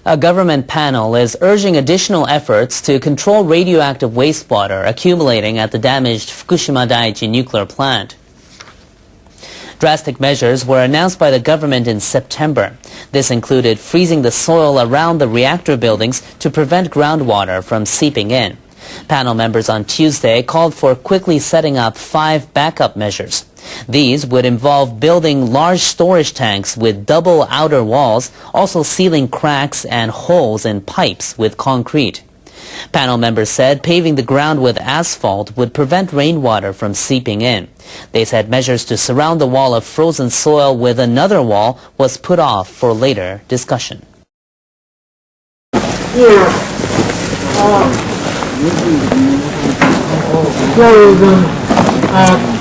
A government panel is urging additional efforts to control radioactive wastewater accumulating at the damaged Fukushima Daiichi nuclear plant. Drastic measures were announced by the government in September. This included freezing the soil around the reactor buildings to prevent groundwater from seeping in. Panel members on Tuesday called for quickly setting up 5 backup measures. These would involve building large storage tanks with double outer walls, also sealing cracks and holes in pipes with concrete. Panel members said paving the ground with asphalt would prevent rainwater from seeping in. They said measures to surround the wall of frozen soil with another wall was put off for later discussion. Here is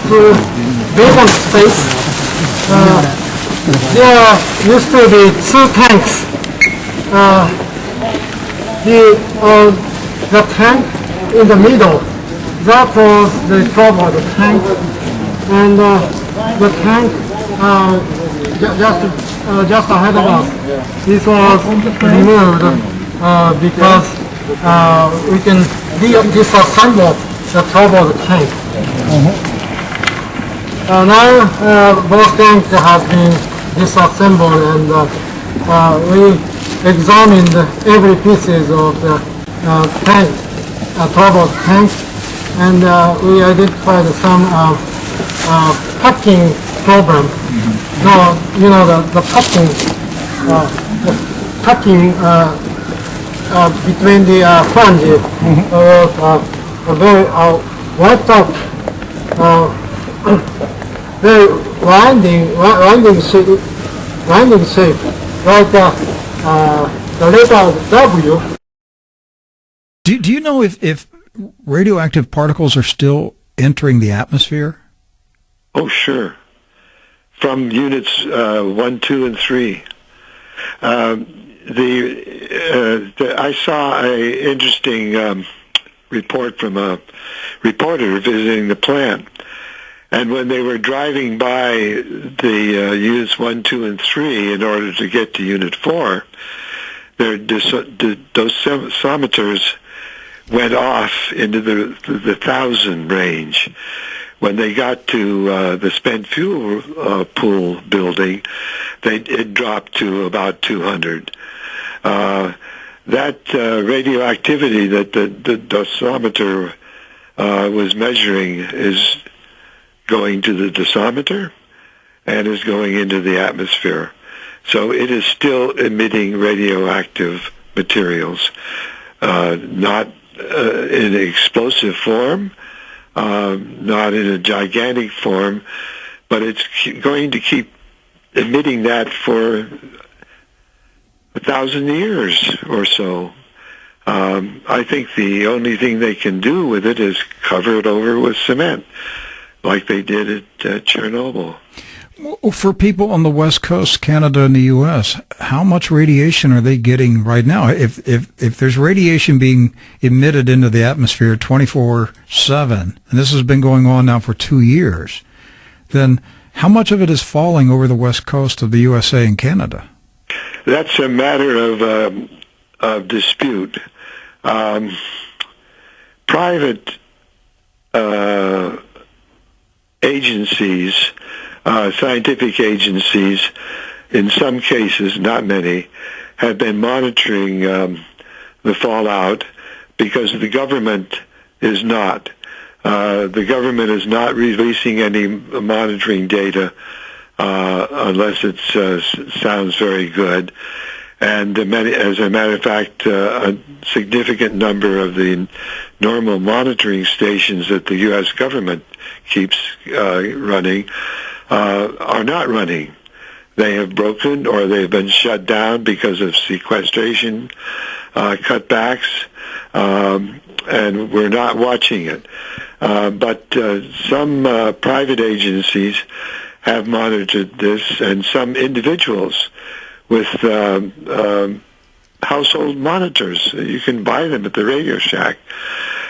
to vacant space. There used to be 2 tanks. The tank in the middle, that was the top of the tank, and the tank just ahead of us. This was removed because we can disassemble the top of the tank. Now both tanks have been disassembled, and we examined every pieces of the tank, top of the tank, and we identified some packing problem. So, you know, the packing between the flanges was very wiped out, very winding shape, like the letter W. Do you know if radioactive particles are still entering the atmosphere? Oh, sure. From units 1, 2, and 3. I saw an interesting report from a reporter visiting the plant. And when they were driving by the units 1, 2, and 3 in order to get to Unit 4, their dosimeters went off into the 1,000 range. When they got to the spent fuel pool building, it dropped to about 200. That radioactivity that the dosimeter was measuring is going to the dosimeter and is going into the atmosphere. So it is still emitting radioactive materials, not in explosive form, not in a gigantic form, but it's going to keep emitting that for 1,000 years or so. I think the only thing they can do with it is cover it over with cement, like they did at Chernobyl. Well, for people on the West Coast, Canada and the U.S., how much radiation are they getting right now? If there's radiation being emitted into the atmosphere 24/7, and this has been going on now for 2 years, then how much of it is falling over the West Coast of the USA and Canada? That's a matter of dispute. Private agencies, scientific agencies, in some cases, not many, have been monitoring the fallout because the government is not. The government is not releasing any monitoring data unless it sounds very good. And as a matter of fact, a significant number of the normal monitoring stations that the U.S. government keeps running are not running. They have broken or they've been shut down because of sequestration cutbacks, and we're not watching it. But some private agencies have monitored this, and some individuals with household monitors, you can buy them at the Radio Shack,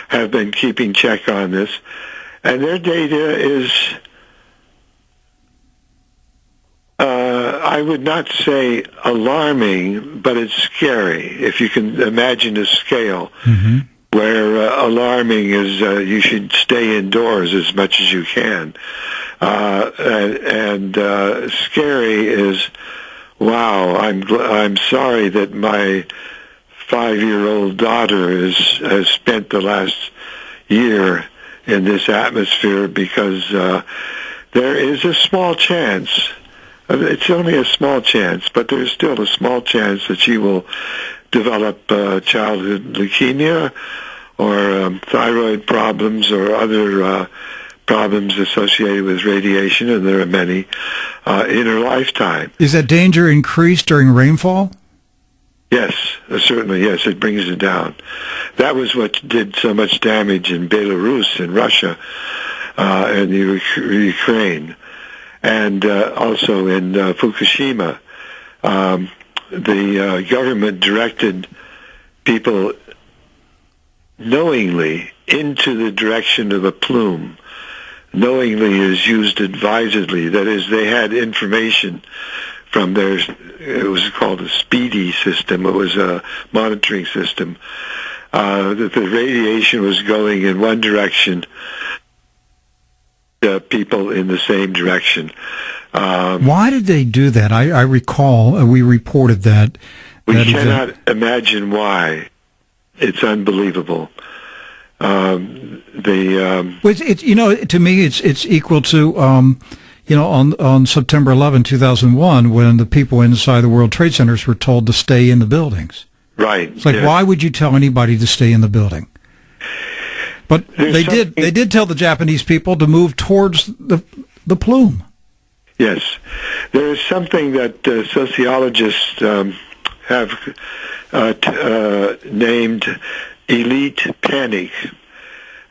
have been keeping check on this. And their data is I would not say alarming, but it's scary. If you can imagine a scale where alarming is you should stay indoors as much as you can, and scary is, wow, I'm sorry that my 5-year-old daughter has spent the last year in this atmosphere, because there is a small chance. It's only a small chance, but there's still a small chance that she will develop childhood leukemia or thyroid problems or other problems associated with radiation, and there are many, in her lifetime. Is that danger increased during rainfall? Yes, certainly, yes, it brings it down. That was what did so much damage in Belarus, in Russia, and Ukraine, and also in Fukushima. The government directed people knowingly into the direction of a plume. Knowingly is used advisedly. That is, they had information from their, it was called a SPEEDY system. It was a monitoring system, that the radiation was going in one direction, people in the same direction. Why did they do that? I recall we reported that. We cannot imagine why. It's unbelievable. It's to me it's equal to on September 11, 2001, when the people inside the World Trade Centers were told to stay in the buildings. Right. It's like, why would you tell anybody to stay in the building? But they did tell the Japanese people to move towards the plume. Yes. There is something that sociologists have named elite panic.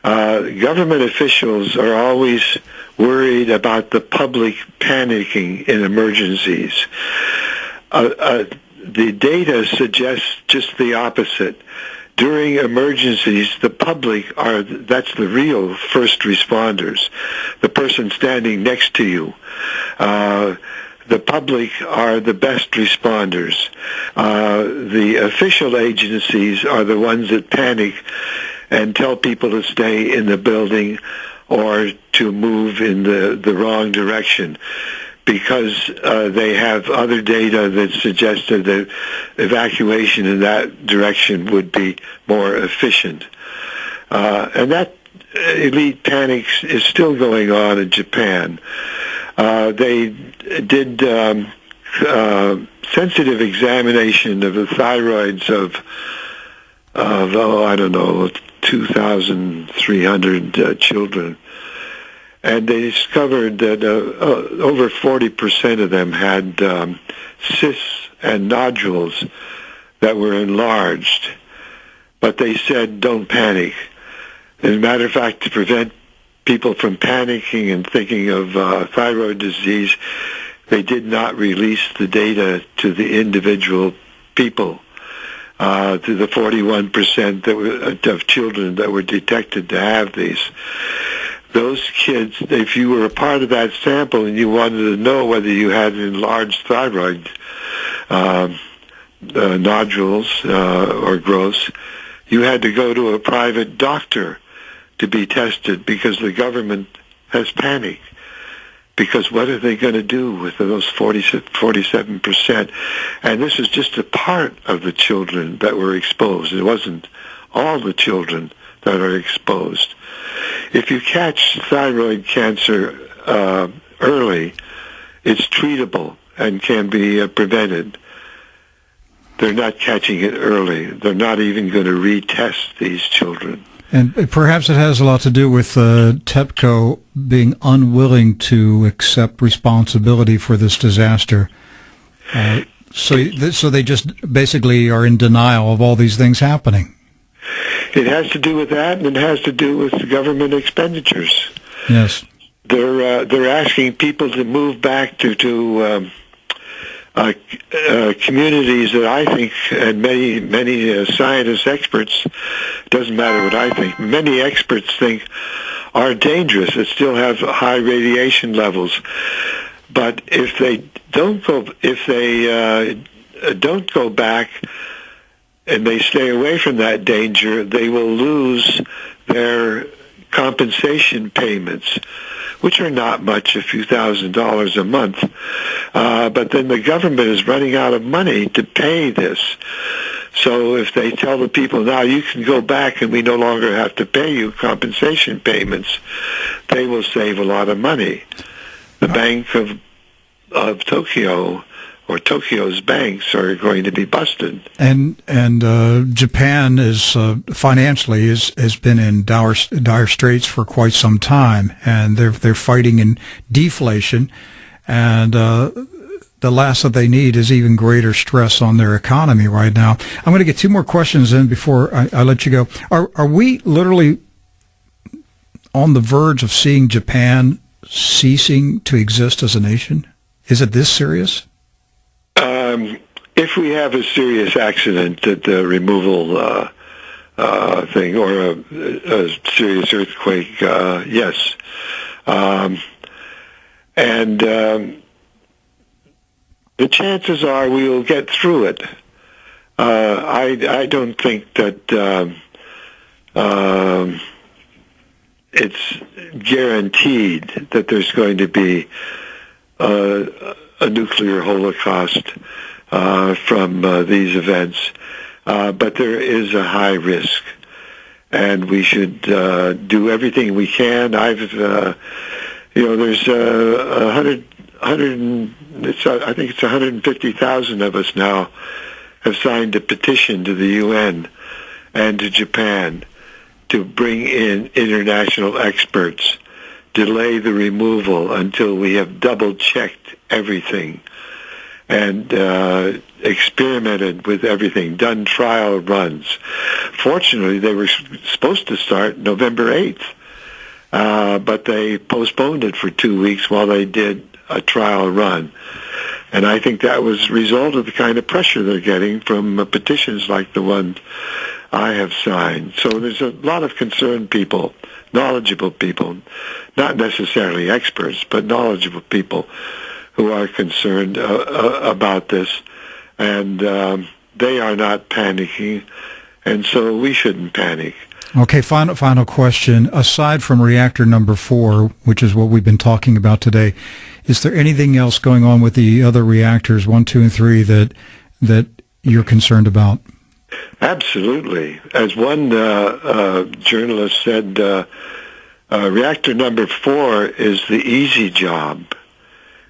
Government officials are always worried about the public panicking in emergencies. The data suggests just the opposite. During emergencies, the public that's the real first responders, the person standing next to you. The public are the best responders. The official agencies are the ones that panic and tell people to stay in the building or to move in the wrong direction, because they have other data that suggested that evacuation in that direction would be more efficient. And that elite panic is still going on in Japan. They did sensitive examination of the thyroids of 2,300 children, and they discovered that over 40% of them had cysts and nodules that were enlarged. But they said, don't panic. As a matter of fact, to prevent people from panicking and thinking of thyroid disease, they did not release the data to the individual people, to the 41% of children that were detected to have these. Those kids, if you were a part of that sample and you wanted to know whether you had enlarged thyroid nodules or growths, you had to go to a private doctor to be tested, because the government has panicked. Because what are they going to do with those 47%? And this is just a part of the children that were exposed. It wasn't all the children that are exposed. If you catch thyroid cancer early, it's treatable and can be prevented. They're not catching it early. They're not even going to retest these children. And perhaps it has a lot to do with TEPCO being unwilling to accept responsibility for this disaster. So they just basically are in denial of all these things happening. It has to do with that, and it has to do with government expenditures. Yes. They're asking people to move back to communities that I think, and many scientists, experts, doesn't matter what I think, many experts think are dangerous, that still have high radiation levels. But if they don't go back and they stay away from that danger, they will lose their compensation payments, which are not much, a few $1,000s a month. But then the government is running out of money to pay this. So if they tell the people, now you can go back and we no longer have to pay you compensation payments, they will save a lot of money. The Bank of Tokyo, or Tokyo's banks, are going to be busted. And Japan is financially has been in dire straits for quite some time, and they're fighting in deflation, and the last that they need is even greater stress on their economy right now. I'm going to get two more questions in before I let you go. Are we literally on the verge of seeing Japan ceasing to exist as a nation? Is it this serious? If we have a serious accident at the removal thing, or a serious earthquake, yes. And the chances are we will get through it. I don't think that it's guaranteed that there's going to be a nuclear holocaust from these events, but there is a high risk, and we should do everything we can. There's I think it's 150,000 of us now have signed a petition to the UN and to Japan to bring in international experts, delay the removal until we have double-checked everything and experimented with everything, done trial runs. Fortunately, they were supposed to start November 8th, but they postponed it for 2 weeks while they did a trial run. And I think that was a result of the kind of pressure they're getting from petitions like the one I have signed. So there's a lot of concerned people, knowledgeable people, not necessarily experts, but knowledgeable people who are concerned about this. And they are not panicking, and so we shouldn't panic. Okay, final question. Aside from reactor number 4, which is what we've been talking about today, is there anything else going on with the other reactors, 1, 2, and 3, that you're concerned about? Absolutely. As one journalist said, reactor number 4 is the easy job.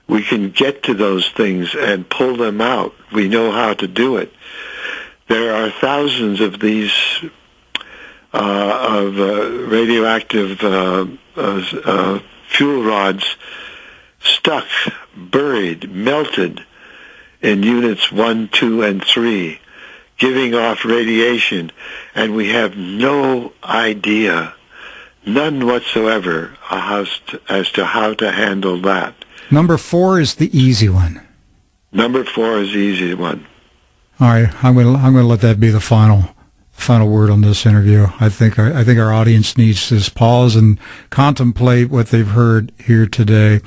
We can get to those things and pull them out. We know how to do it. There are thousands of these radioactive fuel rods stuck, buried, melted in units 1, 2, and 3, giving off radiation, and we have no idea, none whatsoever, as to how to handle that. Number 4 is the easy one. Number 4 is the easy one. All right, I'm going to let that be the final word on this interview. I think our audience needs to pause and contemplate what they've heard here today.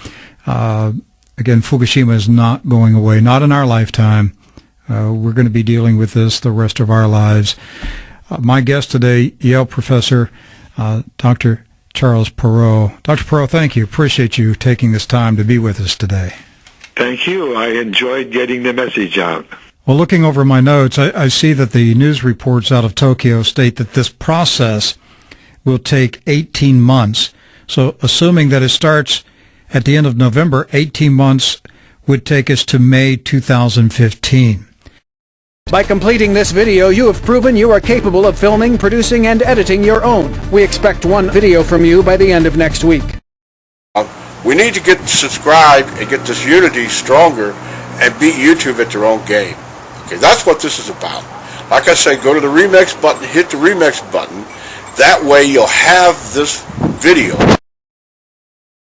Again, Fukushima is not going away, not in our lifetime. We're going to be dealing with this the rest of our lives. My guest today, Yale professor, Dr. Charles Perrow. Dr. Perrow, thank you. Appreciate you taking this time to be with us today. Thank you. I enjoyed getting the message out. Well, looking over my notes, I see that the news reports out of Tokyo state that this process will take 18 months. So assuming that it starts at the end of November, 18 months would take us to May 2015. By completing this video, you have proven you are capable of filming, producing, and editing your own. We expect one video from you by the end of next week. We need to get subscribed and get this unity stronger and beat YouTube at their own game. Okay, that's what this is about. Like I say, go to the Remix button, hit the Remix button. That way you'll have this video